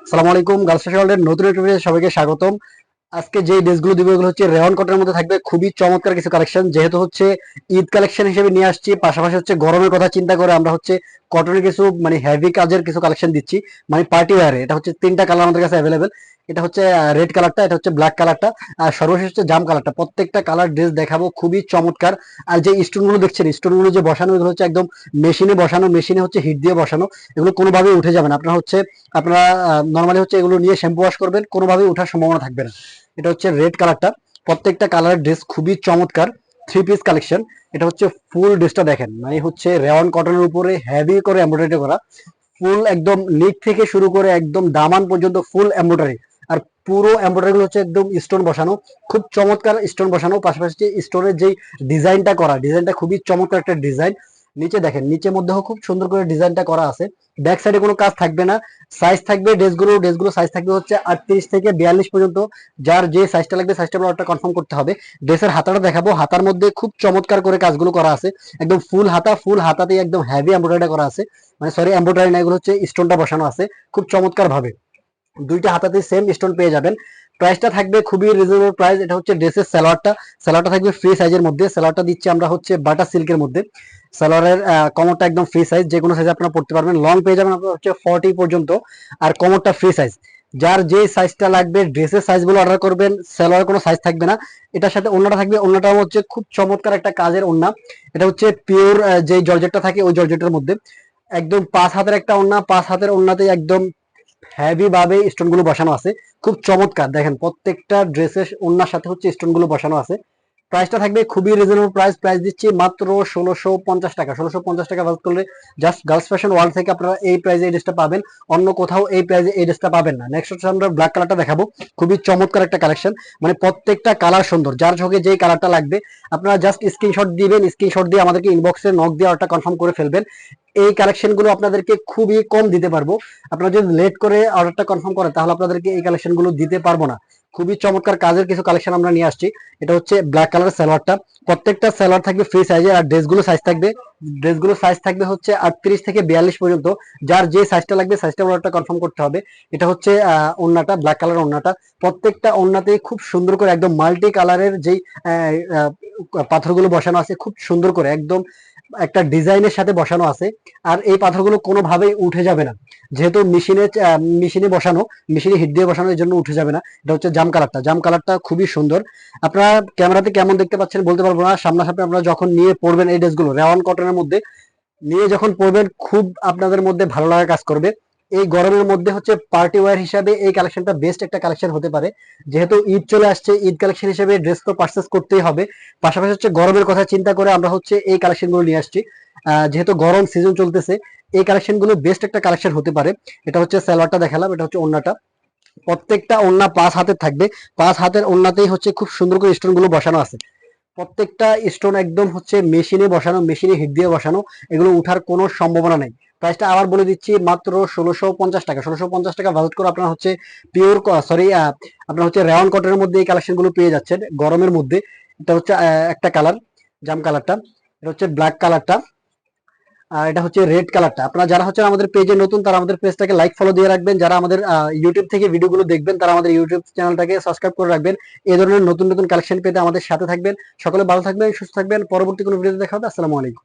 আসসালামু আলাইকুম। Girls fashion ওয়ার্ল্ডের নতুন একটা ভিডিওতে সবাইকে স্বাগতম। আজকে যে ড্রেসগুলো দিব এগুলো হচ্ছে রেয়ন কটনের মধ্যে থাকবে, খুবই চমৎকার কিছু কালেকশন। যেহেতু হচ্ছে ঈদ কালেকশন হিসেবে নিয়ে আসছি, পাশাপাশি হচ্ছে গরমের কথা চিন্তা করে আমরা হচ্ছে কটনের কিছু মানে হেভি কাজের কিছু কালেকশন দিচ্ছি, মানে পার্টি ওয়্যারে। এটা হচ্ছে তিনটা কালার আমাদের কাছে অ্যাভেলেবেল। এটা হচ্ছে রেড কালারটা, এটা হচ্ছে ব্ল্যাক কালারটা, আর সর্বশেষ হচ্ছে জাম কালারটা। প্রত্যেকটা কালার ড্রেস দেখাবো, খুবই চমৎকার। আর যে স্টোনগুলো দেখছেন, স্টোনগুলো যে বসানো, এগুলো হচ্ছে একদম মেশিনে বসানো, মেশিনে হচ্ছে হিট দিয়ে বসানো। এগুলো কোনোভাবেই উঠে যাবে না। আপনারা নর্মালি হচ্ছে এগুলো নিয়ে শ্যাম্পু ওয়াশ করবেন, কোনোভাবেই ওঠার সম্ভাবনা থাকবে না। এটা হচ্ছে রেড কালারটা। প্রত্যেকটা কালারের ড্রেস খুবই চমৎকার, থ্রি পিস কালেকশন। এটা হচ্ছে ফুল ড্রেসটা দেখেন, মানে হচ্ছে রেওয়ান কটনের উপরে হেভি করে এমব্রয়ডারি করা, ফুল একদম নিক থেকে শুরু করে একদম দামান পর্যন্ত ফুল এমব্রয়ডারি। আর পুরো এমব্রয়ডারি গুলো হচ্ছে একদম স্টোন বসানো, খুব চমৎকার স্টোন বসানো। পাশাপাশি স্টোনের যেই ডিজাইনটা করা, ডিজাইনটা খুবই চমৎকার একটা ডিজাইন। নিচে দেখেন, নিচের মধ্যেও খুব সুন্দর করে ডিজাইনটা করা আছে। ব্যাক সাইডে কোনো কাজ থাকবে না। সাইজ থাকবে ড্রেসগুলো সাইজ থাকবে হচ্ছে 38 থেকে 42 পর্যন্ত। যার যে সাইজটা লাগবে সাইজটা অর্ডারটা কনফার্ম করতে হবে। ড্রেসের হাতাটা দেখাবো, হাতার মধ্যে খুব চমৎকার করে কাজগুলো করা আছে। একদম ফুল হাতা, ফুল হাতাতে একদম হেভি এমব্রয়ডারি করা আছে। মানে সরি, এমব্রয়ডারি না, এগুলো হচ্ছে স্টোনটা বসানো আছে খুব চমৎকার ভাবে। দুইটা হাতাতে সেম স্টোন পেয়ে যাবেন। প্রাইসটা থাকবে খুবই রিজনেবল প্রাইস। এটা হচ্ছে ড্রেসের সালোয়ারটা থাকবে ফ্রি সাইজের মধ্যে। সালোয়ারটা দিচ্ছি আমরা হচ্ছে বাটার সিল্কের মধ্যে। সালোয়ারের কমরটা একদম ফ্রি সাইজ, যে কোনো সাইজ আপনারা পড়তে পারবেন। লং পেয়ে যাবেন আপনার হচ্ছে 40 পর্যন্ত, আর কমরটা ফ্রি সাইজ। যার যে সাইজটা লাগবে ড্রেসের সাইজগুলো অর্ডার করবেন, সালোয়ারের কোনো সাইজ থাকবে না। এটার সাথে ওড়নাটা থাকবে, ওড়নাটা হচ্ছে খুব চমৎকার একটা কাজের ওড়না। এটা হচ্ছে পিওর যে জর্জেটটা থাকে ওই জর্জেটের মধ্যে। একদম 5 হাতের একটা ওড়না, 5 হাতের ওড়নাতে একদম হেভি ভাবে স্টোন গুলো বসানো আছে, খুব চমৎকার। দেখেন প্রত্যেকটা ড্রেসের ওড়নার সাথে হচ্ছে স্টোন গুলো বসানো আছে। প্রাইসটা থাকবে খুবই রিজনেবল প্রাইস দিচ্ছি মাত্র 1650 টাকা। 1650 টাকা বাস করলে জাস্ট গার্লস ফ্যাশন ওয়ার্ল্ড থেকে আপনারা এই প্রাইসে এই ড্রেসটা পাবেন। অন্য কোথাও এই প্রাইসে এই ড্রেসটা পাবেন না। নেক্সট হচ্ছে আমরা ব্ল্যাক কালারটা দেখাবো, খুবই চমৎকার একটা কালেকশন। মানে প্রত্যেকটা কালার সুন্দর, যার চোখে যেই কালারটা লাগবে আপনারা জাস্ট স্ক্রিনশট দিবেন। স্ক্রিনশট দিয়ে আমাদেরকে ইনবক্সে নক দিয়ে অর্ডারটা কনফার্ম করে ফেলবেন। এই কালেকশন গুলো আপনাদেরকে খুবই কম দিতে পারবো। আপনারা যদি লেট করে অর্ডারটা কনফার্ম করেন তাহলে আপনাদেরকে এই কালেকশন গুলো দিতে পারবো না। খুবই চমৎকার কাজের কিছু কালেকশন আমরা নিয়ে আসছি। এটা হচ্ছে ব্ল্যাক কালারের সালোয়ারটা। প্রত্যেকটা সালোয়ার থাকবে ফ্রি সাইজে, আর ড্রেসগুলো সাইজ থাকবে হচ্ছে 38 থেকে 42 পর্যন্ত। যার যে সাইজটা লাগবে সাইজটা অর্ডারটা কনফার্ম করতে হবে। এটা হচ্ছে ওড়নাটা, ব্ল্যাক কালার ওড়নাটা। প্রত্যেকটা ওড়নাতে খুব সুন্দর করে একদম মাল্টি কালারের যেই পাথরগুলো বসানো আছে, খুব সুন্দর করে একদম একটা ডিজাইনের সাথে বসানো আছে। আর এই পাথরগুলো কোনোভাবেই উঠে যাবে না, যেহেতু মেশিনে হিট দিয়ে বসানোর জন্য উঠে যাবে না। এটা হচ্ছে জাম কালারটা খুবই সুন্দর। আপনারা ক্যামেরাতে কেমন দেখতে পাচ্ছেন বলতে পারবো না, সামনাসামনি আপনারা যখন নিয়ে পড়বেন এই ড্রেসগুলো রেওয়ান কটনের মধ্যে নিয়ে যখন পড়বেন, খুব আপনাদের মধ্যে ভালো লাগা কাজ করবে। এই গরমের মধ্যে হচ্ছে পার্টি ওয়্যার হিসাবে এই কালেকশনটা বেস্ট একটা কালেকশন হতে পারে। যেহেতু ঈদ চলে আসছে, ঈদ কালেকশন হিসেবে ড্রেস তো পারচেস করতেই হবে। পাশাপাশি হচ্ছে গরমের কথা চিন্তা করে আমরা হচ্ছে এই কালেকশন গুলো নিয়ে আসছি। যেহেতু গরম সিজন চলতেছে, এই কালেকশন গুলো বেস্ট একটা কালেকশন হতে পারে। এটা হচ্ছে সালোয়ারটা দেখালাম, এটা হচ্ছে ওড়নাটা। প্রত্যেকটা ওড়না 5 হাতের থাকবে। 5 হাতের ওড়নাতেই হচ্ছে খুব সুন্দর করে স্টোন গুলো বসানো আছে। প্রত্যেকটা স্টোন একদম হচ্ছে মেশিনে বসানো, মেশিনে হিট দিয়ে বসানো। এগুলো উঠার কোনো সম্ভাবনা নেই। প্রাইসটা আবার বলে দিচ্ছি মাত্র 1650 টাকা। 1650 টাকা বাজেট করে আপনার হচ্ছে পিওর সরি আপনার হচ্ছে রেওয়ান কটনের মধ্যে এই কালেকশন গুলো পেয়ে যাচ্ছেন গরমের মধ্যে। এটা হচ্ছে একটা কালার, জাম কালারটা। এটা হচ্ছে ব্ল্যাক কালারটা, আর এটা হচ্ছে রেড কালারটা। আপনারা যারা হচ্ছে আমাদের পেজে নতুন তারা আমাদের পেজটাকে লাইক ফলো দিয়ে রাখবেন। যারা আমাদের ইউটিউব থেকে ভিডিওগুলো দেখবেন তারা আমাদের ইউটিউব চ্যানেলটাকে সাবস্ক্রাইব করে রাখবেন। এই ধরনের নতুন নতুন কালেকশন পেতে আমাদের সাথে থাকবেন। সকলে ভালো থাকবেন, সুস্থ থাকবেন। পরবর্তী কোনো ভিডিওতে দেখা হবে। আসসালামু আলাইকুম।